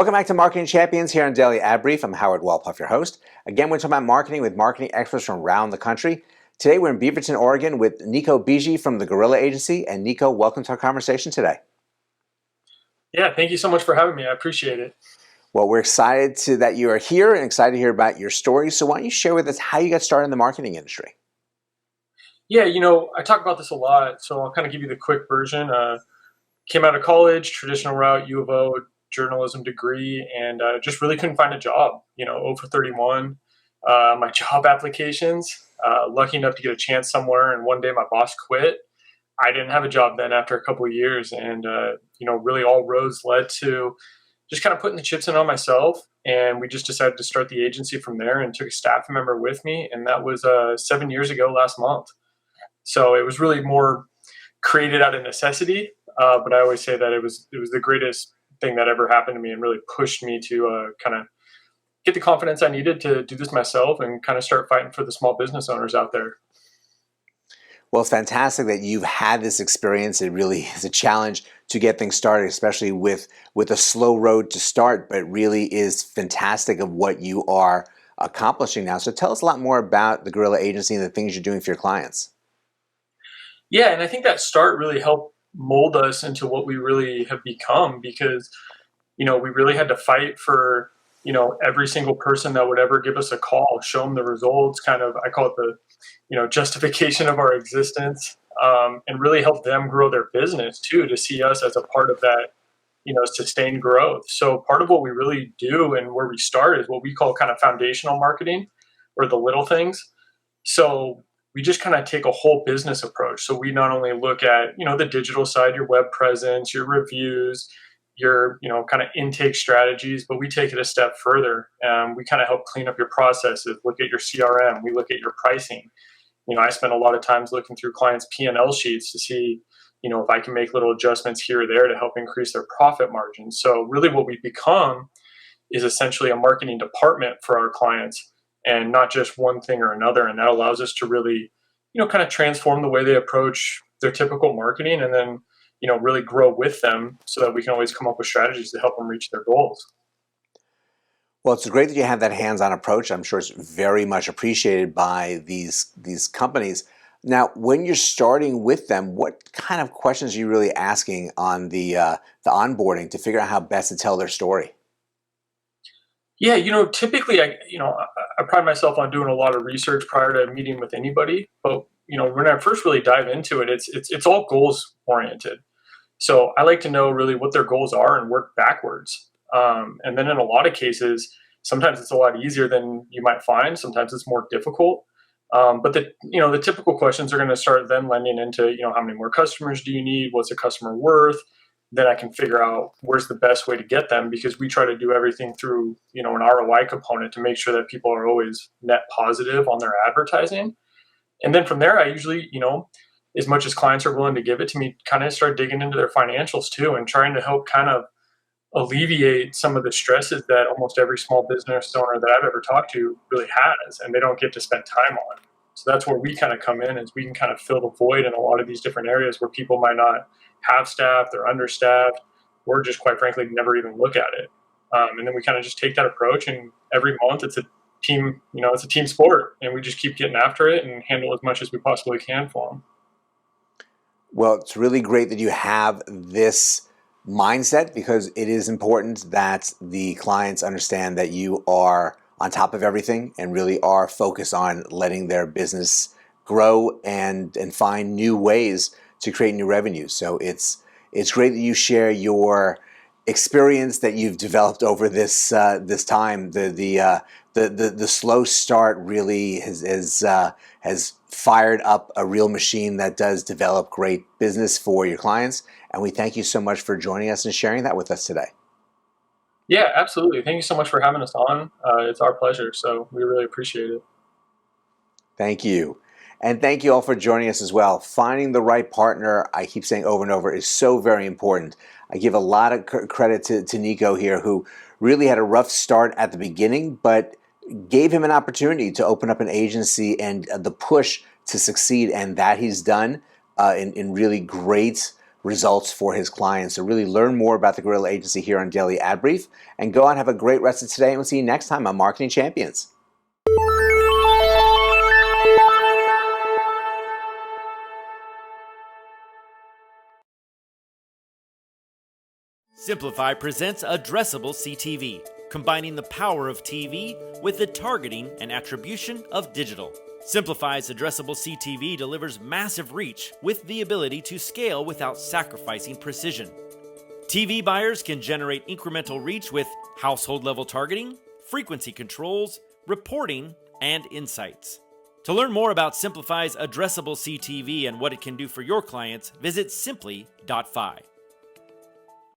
Welcome back to Marketing Champions here on Daily Ad Brief. I'm Howard Walpuff, your host. Again, we're talking about marketing with marketing experts from around the country. Today, we're in Beaverton, Oregon with Niecolas Biggi from the Gorilla Agency. And Nico, welcome to our conversation today. Yeah, thank you so much for having me. I appreciate it. Well, we're excited that you are here and excited to hear about your story. So why don't you share with us how you got started in the marketing industry? Yeah, I talk about this a lot, so I'll kind of give you the quick version. Came out of college, traditional route, U of O, journalism degree, and just really couldn't find a job. 0 for 31. My job applications, lucky enough to get a chance somewhere, and one day my boss quit. I didn't have a job then after a couple of years, and really all roads led to just kind of putting the chips in on myself, and we just decided to start the agency from there and took a staff member with me, and that was 7 years ago last month. So it was really more created out of necessity, but I always say that it was the greatest thing that ever happened to me and really pushed me to kind of get the confidence I needed to do this myself and kind of start fighting for the small business owners out there. Well, it's fantastic that you've had this experience. It really is a challenge to get things started, especially with a slow road to start, but it really is fantastic of what you are accomplishing now. So tell us a lot more about the Gorilla Agency and the things you're doing for your clients. Yeah, and I think that start really helped mold us into what we really have become because, we really had to fight for, every single person that would ever give us a call, show them the results, kind of, I call it the, justification of our existence, and really help them grow their business too, to see us as a part of that, sustained growth. So part of what we really do and where we start is what we call kind of foundational marketing or the little things. So we just kind of take a whole business approach. So we not only look at, the digital side, your web presence, your reviews, your, kind of intake strategies, but we take it a step further. We kind of help clean up your processes, look at your CRM, we look at your pricing. I spend a lot of times looking through clients' P&L sheets to see, if I can make little adjustments here or there to help increase their profit margins. So really what we become is essentially a marketing department for our clients and not just one thing or another. And that allows us to really, kind of transform the way they approach their typical marketing and then, really grow with them so that we can always come up with strategies to help them reach their goals. Well, it's great that you have that hands-on approach. I'm sure it's very much appreciated by these companies. Now, when you're starting with them, what kind of questions are you really asking on the onboarding to figure out how best to tell their story? Yeah, typically I pride myself on doing a lot of research prior to meeting with anybody. But when I first really dive into it, it's all goals oriented. So I like to know really what their goals are and work backwards. And then in a lot of cases, sometimes it's a lot easier than you might find. Sometimes it's more difficult. But the typical questions are going to start then lending into, how many more customers do you need? What's a customer worth? Then I can figure out where's the best way to get them because we try to do everything through, an ROI component to make sure that people are always net positive on their advertising. And then from there, I usually, as much as clients are willing to give it to me, kind of start digging into their financials too and trying to help kind of alleviate some of the stresses that almost every small business owner that I've ever talked to really has, and they don't get to spend time on. So that's where we kind of come in, is we can kind of fill the void in a lot of these different areas where people might not have staff, they're understaffed, or just quite frankly never even look at it. And then we kind of just take that approach, and every month it's a team, it's a team sport, and we just keep getting after it and handle as much as we possibly can for them. Well, it's really great that you have this mindset because it is important that the clients understand that you are on top of everything and really are focused on letting their business grow and find new ways to create new revenue. So it's great that you share your experience that you've developed over this time. The slow start really has fired up a real machine that does develop great business for your clients. And we thank you so much for joining us and sharing that with us today. Yeah, absolutely. Thank you so much for having us on. It's our pleasure. So we really appreciate it. Thank you. And thank you all for joining us as well. Finding the right partner, I keep saying over and over, is so very important. I give a lot of credit to Nico here, who really had a rough start at the beginning, but gave him an opportunity to open up an agency and the push to succeed, and that he's done in really great results for his clients. So really learn more about the Guerrilla Agency here on Daily Ad Brief, and go out and have a great rest of today, and we'll see you next time on Marketing Champions. Simplify presents Addressable CTV, combining the power of TV with the targeting and attribution of digital. Simplify's Addressable CTV delivers massive reach with the ability to scale without sacrificing precision. TV buyers can generate incremental reach with household-level targeting, frequency controls, reporting, and insights. To learn more about Simplify's Addressable CTV and what it can do for your clients, visit simply.fi.